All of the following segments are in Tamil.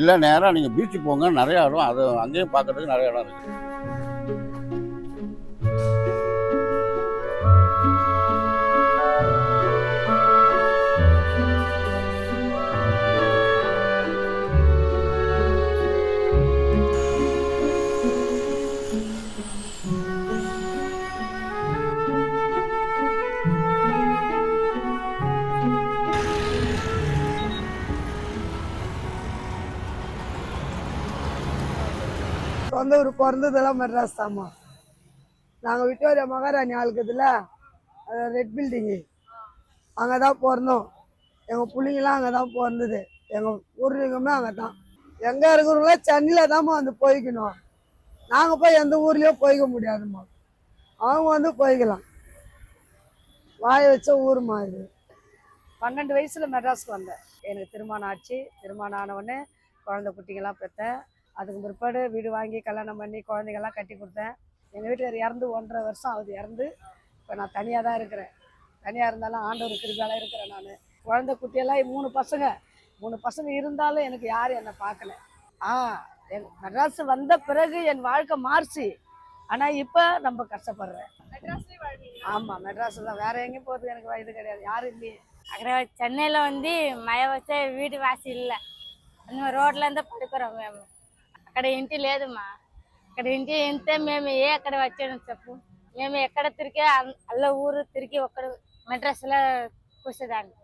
இல்லை நேராக நீங்கள் பீச்சுக்கு போங்க, நிறையா இடம் அது அங்கேயும் பார்க்கறதுக்கு நிறைய இடம் இருக்குது. சொந்த ஊர் பிறந்ததெல்லாம் மெட்ராஸ் தாம்மா. நாங்கள் விக்டோரியா மகாராணி ஆளுக்குதுல, அது ரெட் பில்டிங்கு, அங்கே தான் பிறந்தோம். எங்கள் பிள்ளைங்களாம் அங்கே தான் பிறந்தது. எங்கள் பூர்வீகமே அங்கே தான். எங்கே இருக்கிறவங்கள சென்னையில் தாம்மா வந்து போய்க்கணும். நாங்கள் போய் எந்த ஊர்லேயும் போய்க்க முடியாதும்மா. அவங்க வந்து போய்க்கலாம். வாய வச்ச ஊருமா இது. 12 வயசில் மெட்ராஸ்க்கு வந்தேன். எனக்கு திருமணம் ஆச்சு. திருமணம் ஆனவுடனே குழந்தை குட்டிங்கெல்லாம் பெற்றேன். அதுக்கு பிற்பாடு வீடு வாங்கி கல்யாணம் பண்ணி குழந்தைங்கள்லாம் கட்டி கொடுத்தேன். எங்கள் வீட்டில் இறந்து 1.5 வருஷம் ஆகுது இறந்து. இப்போ நான் தனியாக தான் இருக்கிறேன். தனியாக இருந்தாலும் ஆண்டவர் கிருபையால இருக்கிறேன். நான் குழந்தை குட்டியெல்லாம் 3 பசங்க இருந்தாலும் எனக்கு யாரும் என்னை பார்க்கல. மெட்ராஸ் வந்த பிறகு என் வாழ்க்கை மாறிச்சு. ஆனால் இப்போ நம்ம கஷ்டப்படுறேன். ஆமாம், மெட்ராஸில் தான். வேறு எங்கேயும் போகிறதுக்கு எனக்கு வயது கிடையாது, யாரும் இல்லையே. అక్కడ చెన్నైలో ఉంది మయ వస్తే వీటి వాసి ఇల్ల రోడ్లంతా పడుకోరాం మేము. అక్కడ ఇంటి లేదమ్మా. అక్కడ ఇంటి ఇంతే మేము అక్కడ వచ్చాము చెప్పు. మేము ఎక్కడ తిరిగి అల్ల ఊరు తిరిగి ఒక్కడ மெட்ராஸில் కూర్చోదాన్ని.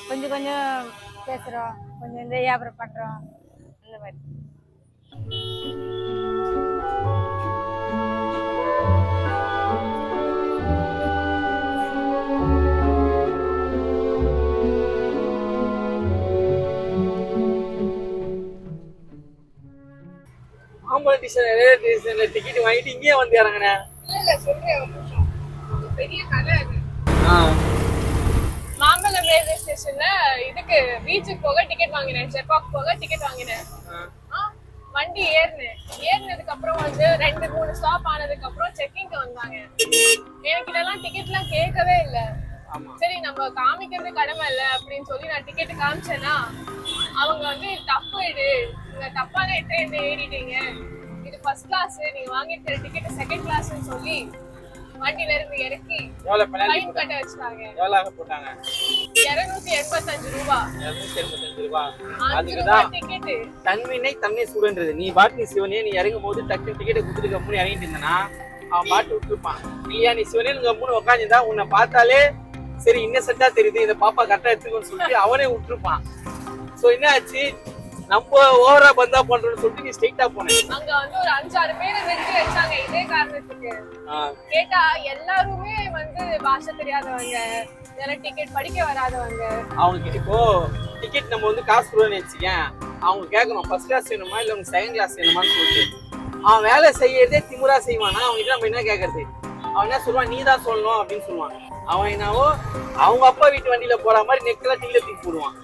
கொஞ்சம் கொஞ்சம் பேசுகிறோம், கொஞ்சம் இந்த வியாபாரம் பண்ணுறோம், அந்த மாதிரி. டிக்கெட் வாங்கிட்டு இங்கே வந்து இறங்கினேன். பெரிய கதை அது. மாம்பழம் ரயில்வே ஸ்டேஷன்ல இதுக்கு பீச்சுக்கு போக டிக்கெட் வாங்கினேன், ஜெப்பாக் போக டிக்கெட் வாங்கினேன். வண்டி ஏறினதுக்கு அப்புறம் வந்து 2-3 ஸ்டாப் ஆனதுக்கு அப்புறம் செக்கிங்க்கு வந்தாங்க. எனக்கு இதெல்லாம் டிக்கெட்லாம் கேட்கவே இல்லை. சரி நம்ம காமிக்கிறது கடமை இல்லை அப்படின்னு சொல்லி நான் டிக்கெட் காமிச்சேன்னா அவங்க வந்து தப்பு, இது நீங்க தப்பான ட்ரெயின் ஏறிட்டீங்க, இது ஃபர்ஸ்ட் கிளாஸ், நீங்க வாங்கிட்டு டிக்கெட் செகண்ட் கிளாஸ்ன்னு சொல்லி வண்டியில இருந்து இறக்கி ஃபைன் கட்ட வச்சாங்க. எவ்வளவு போட்டாங்க? 285 ரூபாய். 285 ரூபாய். அதுக்குதான் டிக்கெட் தன்வினை தன்னை சூடுன்றது. நீ பாட்டு சிவனே நீ இறங்கும் போது டக்கு டிக்கெட்டை கொடுத்துட்டு கம்முன்னு இறங்கிட்டு இருந்தனா அவன் பாட்டு விட்டுருப்பான். இல்லையா, நீ சிவனே கம்முன்னு உட்காந்துதான் உன்னை பார்த்தாலே சரி இன்னசென்ட்டா தெரியுது, இந்த பாப்பா கரெக்டா எடுத்துக்கணும்னு சொல்லிட்டு அவனே விட்டுருப்பான். சோ என்ன ஆச்சு, நம்ம ஓவரா பந்தா பண்றோம்னு சொல்லிட்டு நீ ஸ்ட்ரைட்டா போன. அங்க வந்து ஒரு 5-6 பேரை நிறுத்தி வச்சாங்க இதே காரணத்துக்கு. கேட்டா எல்லாருமே வந்து பாஷை தெரியாதவங்க, இதெல்லாம் டிக்கெட் படிக்க வராதவங்க. அவங்க இப்போ டிக்கெட் நம்ம வந்து காசு கொடுன்னு வச்சுக்கேன், அவங்க கேட்கணும் ஃபர்ஸ்ட் கிளாஸ் வேணுமா இல்ல உங்க செகண்ட் கிளாஸ் வேணுமான்னு சொல்லிட்டு. அவன் வேலை செய்யறதே திமுறா செய்வானா, அவங்ககிட்ட நம்ம என்ன கேட்கறது? அவன் என்ன சொல்லுவான், நீ தான் சொல்லணும் அப்படின்னு சொல்லுவான். அவன் என்னவோ அவங்க அப்பா வீட்டு வண்டியில போற மாதிரி நெக்கில டிக்கெட் தூக்கி போடுவான்.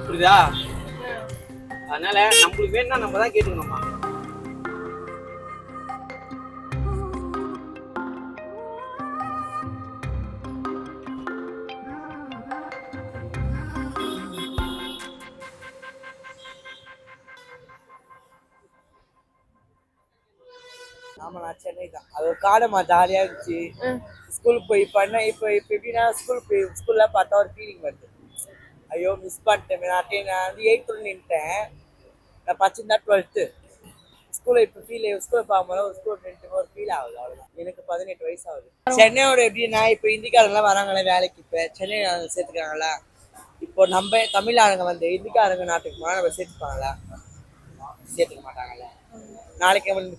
புரியுதா? அதனால நம்மளுக்கு வேணும்னா நம்ம தான் கேட்டுக்கணுமா. ஆமா, நான் சென்னை தான். அது ஒரு காலமா ஜாலியா இருந்துச்சு. ஸ்கூலுக்கு போய் பண்ண இப்போ எப்படின்னா ஸ்கூல்ல பார்த்தா ஒரு ஃபீலிங் வருது. ஐயோ மிஸ் பண்ணிட்டேன். நான் வந்து 8th நின்ட்டேன். நான் படிச்சிருந்தா 12th. ஸ்கூலில் இப்போ ஸ்கூலை பார்க்கும்போது ஒரு ஸ்கூல் நின்ட்டு ஒரு ஃபீல் ஆகுது. அவ்வளோதான். எனக்கு 18 வயசு ஆகுது. சென்னையோட எப்படின்னா இப்போ இந்திக்காரங்களாம் வராங்களே வேலைக்கு, இப்போ சென்னை சேர்த்துக்கிறாங்களா. இப்போ நம்ம தமிழ் ஆளுங்க வந்து இந்திக்காரங்க நாட்டுக்கு போனால் நம்ம சேர்த்துப்பாங்களா? சேர்த்துக்க மாட்டாங்கல்ல. நாளைக்கு அவனுக்கு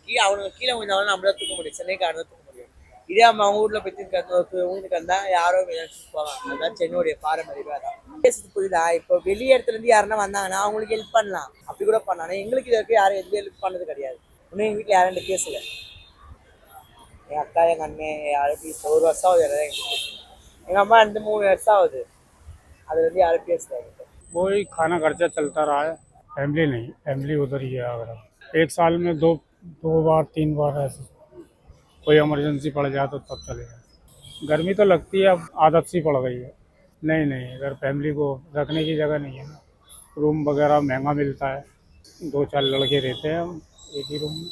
கீழே கொஞ்சம் நம்மள தூக்க முடியும், சென்னைக்காரன் தூக்க முடியும். இதே அவங்க ஊரில் போய் ஊருக்கு வந்தால் யாரோ போவாங்க. அதுதான் சென்னையுடைய பாரம்பரியமே. அதான் பேசுறது புரியுதா? இப்போ வெளி இடத்துல இருந்து யாருன்னா வந்தாங்கன்னா அவங்களுக்கு ஹெல்ப் பண்ணலாம், அப்படி கூட பண்ணலாம். எங்களுக்கு இதுக்கு யாரும் எதுவும் ஹெல்ப் பண்ணது கிடையாது. இன்னும் எங்கள் வீட்டில் யாரும் பேசல. எங்கள் அக்கா எங்கள் அண்ணன் யாரும் 1 வருஷம் ஆகுது. எங்கள் அம்மா 2-3 வருஷம் ஆகுது. அது வந்து யாரும் பேசல. वही खाना खर्चा चलता रहा है, फैमिली नहीं, फैमिली उधर ही है। अगर 1 साल में 2 बार 3 बार ऐसे कोई इमरजेंसी पड़ जाए तो तब चलेगा। गर्मी तो लगती है, अब आदत सी पड़ गई है। नहीं, इधर फैमिली को रखने की जगह नहीं है ना, रूम वगैरह महंगा मिलता है, 2-4 लड़के रहते हैं हम एक ही रूम में,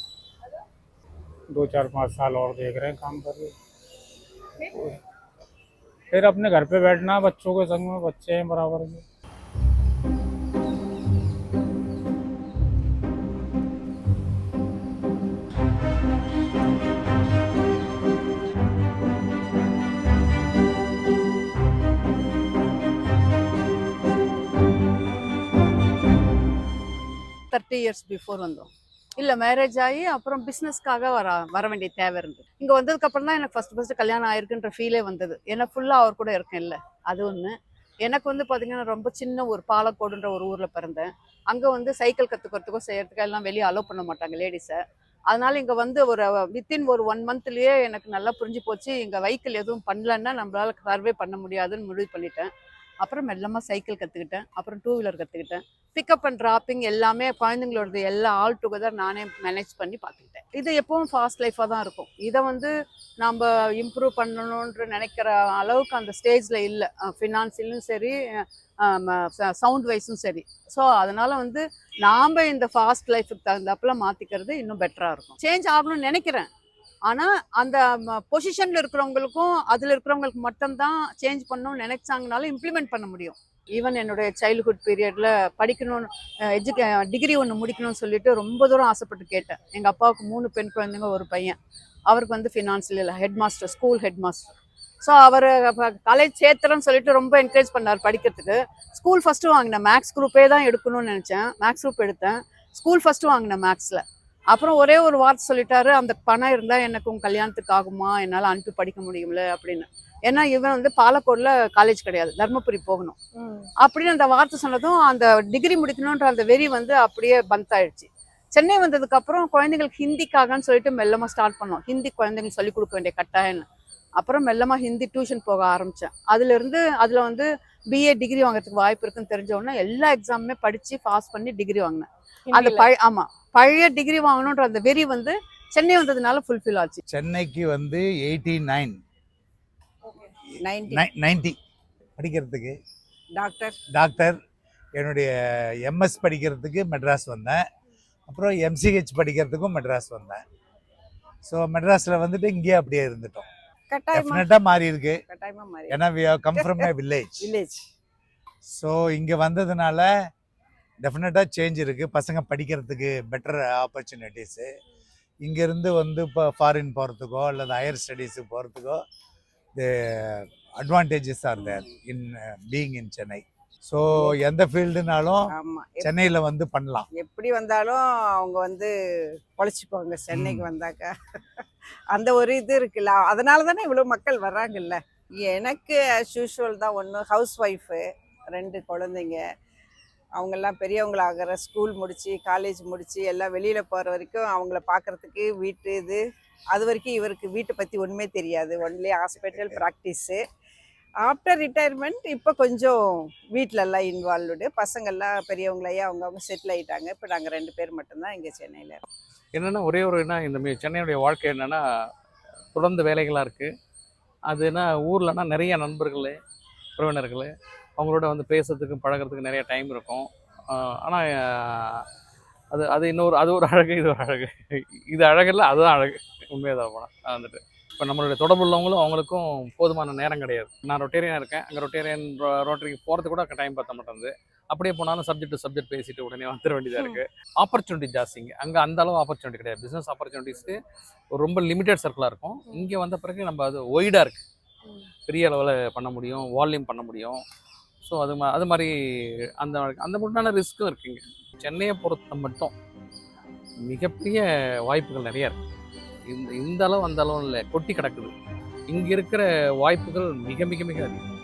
2-4-5 साल और देख रहे हैं काम करके। फिर अपने घर पे बैठना बच्चों के संग में, बच्चे हैं बराबर के। தேர்ட்டி இயர்ஸ் பிஃபோர் வந்தோம். இல்லை மேரேஜ் ஆகி அப்புறம் பிஸ்னஸ்க்காக வர வேண்டிய தேவை இருந்தது. இங்கே வந்ததுக்கப்புறம் தான் எனக்கு ஃபஸ்ட்டு கல்யாணம் ஆயிருக்குன்ற ஃபீலே வந்தது. ஏன்னா ஃபுல்லாக அவர் கூட இருக்கேன் இல்லை, அது ஒன்று. எனக்கு வந்து பார்த்தீங்கன்னா ரொம்ப சின்ன ஒரு பாலக்கோடுன்ற ஒரு ஊரில் பிறந்தேன். அங்கே வந்து சைக்கிள் கற்றுக்கிறதுக்கோ செய்யறதுக்கோ எல்லாம் வெளியே அலோவ் பண்ண மாட்டாங்க லேடிஸை. அதனால இங்கே வந்து ஒரு வித்தின் ஒரு 1 மந்த்லேயே எனக்கு நல்லா புரிஞ்சு போச்சு, இங்கே வெஹிக்கிள் எதுவும் பண்ணலன்னா நம்மளால சர்வே பண்ண முடியாதுன்னு முடிவு பண்ணிட்டேன். அப்புறம் மெல்லமாக சைக்கிள் கற்றுக்கிட்டேன், அப்புறம் 2 வீலர் கற்றுக்கிட்டேன். பிக்கப் அண்ட் ட்ராப்பிங் எல்லாமே குழந்தைங்களோடது எல்லாம் ஆல் டுகெதர் நானே மேனேஜ் பண்ணி பார்த்துக்கிட்டேன். இது எப்பவும் ஃபாஸ்ட் லைஃபாக தான் இருக்கும். இதை வந்து நம்ம இம்ப்ரூவ் பண்ணணுன்ற நினைக்கிற அளவுக்கு அந்த ஸ்டேஜில் இல்லை, ஃபினான்சியலும் சரி சவுண்ட் வைஸும் சரி. ஸோ அதனால வந்து நாம் இந்த ஃபாஸ்ட் லைஃபுக்கு தகுந்தாப்புல மாற்றிக்கிறது இன்னும் பெட்டராக இருக்கும். சேஞ்ச் ஆகணும்னு நினைக்கிறேன். ஆனால் அந்த பொசிஷனில் இருக்கிறவங்களுக்கும் அதில் இருக்கிறவங்களுக்கு மட்டும்தான் சேஞ்ச் பண்ணணும்னு நினைச்சாங்கனாலும் இம்ப்ளிமெண்ட் பண்ண முடியும். ஈவன் என்னுடைய சைல்டுஹுட் பீரியடில் படிக்கணும்னு டிகிரி ஒன்று முடிக்கணும்னு சொல்லிட்டு ரொம்ப தூரம் ஆசைப்பட்டு கேட்டேன். எங்கள் அப்பாவுக்கு 3 பெண் குழந்தைங்க, ஒரு பையன். அவருக்கு வந்து financial headmaster, school headmaster. So அவர் காலேஜ் சேர்த்துறேன்னு சொல்லிட்டு ரொம்ப என்கரேஜ் பண்ணார் படிக்கிறதுக்கு. ஸ்கூல் ஃபஸ்ட்டு வாங்கினேன், மேக்ஸ் குரூப்பே தான் எடுக்கணும்னு நினச்சேன். மேக்ஸ் குரூப் எடுத்தேன், ஸ்கூல் ஃபஸ்ட்டு வாங்கினேன் மேக்ஸில். அப்புறம் ஒரே ஒரு வார்த்தை சொல்லிட்டாரு, அந்த பணம் இருந்தால் எனக்கு உங்கள் கல்யாணத்துக்கு ஆகுமா, என்னால் அனுப்பி படிக்க முடியும்ல அப்படின்னு. ஏன்னா இவன் வந்து பாலக்கோடில் காலேஜ் கிடையாது, தர்மபுரி போகணும் அப்படின்னு அந்த வார்த்தை சொன்னதும் அந்த டிகிரி முடிக்கணுன்ற அந்த வெறி வந்து அப்படியே பந்த் ஆயிடுச்சு. சென்னை வந்ததுக்கப்புறம் குழந்தைங்களுக்கு ஹிந்திக்காகன்னு சொல்லிட்டு மெல்லமாக ஸ்டார்ட் பண்ணோம். ஹிந்தி குழந்தைங்களுக்கு சொல்லிக் கொடுக்க வேண்டிய கட்டாயம்னு. அப்புறம் மெல்லமாக ஹிந்தி டியூஷன் போக ஆரம்பித்தேன். அதில் வந்து பிஏ டிகிரி வாங்குறதுக்கு வாய்ப்பு இருக்குன்னு தெரிஞ்சோடனே எல்லா எக்ஸாமுமே படித்து பாஸ் பண்ணி டிகிரி வாங்கினேன். அந்த பழைய டிகிரி வாங்கணுன்ற அந்த வெறி வந்து சென்னை வந்ததுனால ஃபுல்ஃபில் ஆச்சு. சென்னைக்கு வந்து 90 படிக்கிறதுக்கு டாக்டர், என்னுடைய எம்எஸ் படிக்கிறதுக்கு மெட்ராஸ் வந்தேன். அப்புறம் எம்சிஹெச் படிக்கிறதுக்கும் மெட்ராஸ் வந்தேன். ஸோ மெட்ராஸில் வந்துட்டு இங்கேயே அப்படியே இருந்துட்டோம். டெஃபினட்டாக மாறி இருக்கு. ஏன்னா we have come from a village. So இங்கே வந்ததுனால டெஃபினட்டாக சேஞ்ச் இருக்குது. பசங்க படிக்கிறதுக்கு பெட்டர் ஆப்பர்ச்சுனிட்டிஸு. இங்கேருந்து வந்து இப்போ ஃபாரின் போகிறதுக்கோ அல்லது ஹையர் ஸ்டடீஸுக்கு போகிறதுக்கோ the advantages are there in being in Chennai. So எந்த ஃபீல்டுனாலும் சென்னையில் வந்து பண்ணலாம். எப்படி வந்தாலும் அவங்க வந்து பொழைச்சிக்குவாங்க சென்னைக்கு வந்தாக்கா. அந்த ஒரு இது இருக்குல்ல, அதனால தானே இவ்வளோ மக்கள் வர்றாங்கல்ல. எனக்கு ஆஸ் யூஷுவல் தான். ஒன்று ஹவுஸ் ஒய்ஃபு, 2 குழந்தைங்க. அவங்கெல்லாம் பெரியவங்களாகிற, ஸ்கூல் முடித்து காலேஜ் முடித்து எல்லாம் வெளியில் போகிற வரைக்கும் அவங்கள பார்க்குறதுக்கு வீட்டு இது. அது வரைக்கும் இவருக்கு வீட்டை பற்றி ஒன்றுமே தெரியாது, only hospital practice. After retirement இப்போ கொஞ்சம் வீட்டிலெல்லாம் இன்வால்வ்டு. பசங்கள்லாம் பெரியவங்களையே அவங்கவுங்க செட்டில் ஆகிட்டாங்க. இப்போ நாங்கள் 2 பேர் மட்டும்தான் இங்கே சென்னையில். என்னென்னா ஒரே ஒரு இந்த சென்னையுடைய வாழ்க்கை என்னென்னா தொடர்ந்து வேலைகளாக இருக்குது. அதுனா ஊர்லன்னா நிறைய நண்பர்கள், உறவினர்கள், அவங்களோட வந்து பேசுறதுக்கு பழகிறதுக்கு நிறைய டைம் இருக்கும். ஆனால் அது இன்னொரு அது ஒரு அழகு, இது ஒரு அழகு. இது அழகில்லை, அதுதான் அழகு. உண்மையாக போனால் வந்துட்டு இப்போ நம்மளுடைய தொடர்பு உள்ளவங்களும் அவங்களுக்கும் போதுமான நேரம் கிடையாது. நான் ரொட்டேரியனாக இருக்கேன், அங்கே ரோட்டரிக்கு போகிறதுக்கு கூட டைம் பற்ற மாட்டேங்குது. அப்படியே போனாலும் சப்ஜெக்ட் டு சப்ஜெக்ட் பேசிட்டு உடனே வந்துட வேண்டியதாக இருக்குது. ஆப்பர்ச்சுனிட்டி ஜாஸ்திங்க. அங்கே அந்த அளவு ஆப்பர்ச்சுனிட்டி கிடையாது. பிஸ்னஸ் ஆப்பர்ச்சுனிட்டிஸ்க்கு ரொம்ப லிமிட்டட் சர்க்கிளாக இருக்கும். இங்கே வந்த பிறகு நம்ம அது ஒய்டாக இருக்குது, பெரிய அளவில் பண்ண முடியும், வால்யூம் பண்ண முடியும். ஸோ அது மாதிரி அந்த முன்னான ரிஸ்க்கும் இருக்குங்க. சென்னையை பொறுத்த மட்டும் மிகப்பெரிய வாய்ப்புகள் நிறையா இருக்குது. இந்த அளவு அந்த அளவு இல்லை, கொட்டி கிடக்குது. இங்கே இருக்கிற வாய்ப்புகள் மிக மிக மிக அதிகம்.